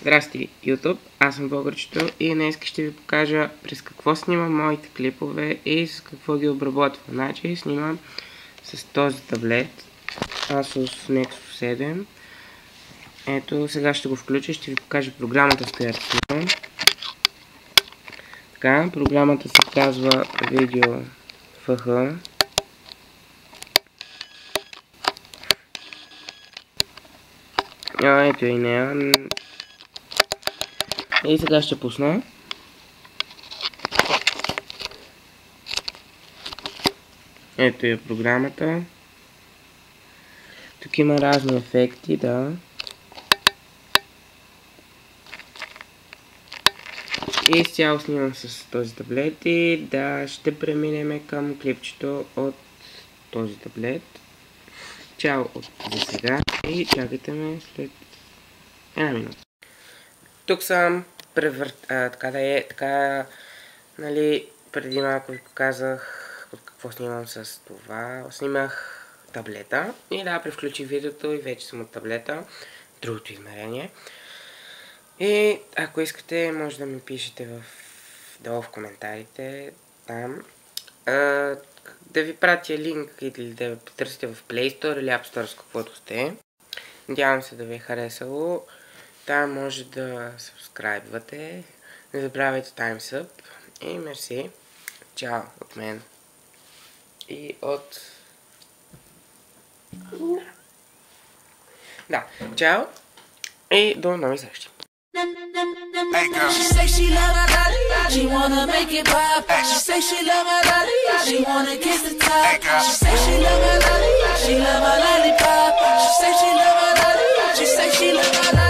Здрасти, YouTube! Аз съм Българчето и днес ще ви покажа през какво снимам моите клипове и с какво ги обработвам. Значи снимам с този таблет Asus Nexus 7. Ето, сега ще го включа и ще ви покажа програмата, с която снимам. Така, програмата се казва Video FH. Ето и нея. И сега ще пусна. Ето е програмата. Тук има разни ефекти, да. И изцяло снимам с този таблет и да, ще преминем към клипчето от този таблет. Чао за сега и чакайте ме след една минута. Тук съм така, нали, преди малко ви показах от какво снимам с това. Снимах таблета и да, превключих видеото и вече съм от таблета, другото измерение. И ако искате, може да ми пишете долу в коментарите, там, да ви пратя линк или да потърсите в Play Store или App Store, с каквото сте. Надявам се да ви е харесало. Там може да сабскрайбвате. Не забравяйте Time's Up. И мерси. Чао от мен. И от... Да, чао. И до нови срещи. She say she love my body, she wanna make it pop. She say she love my body, she wanna kiss the top. She say she love my body, she love my lollipop. She say she love my body, she say she love my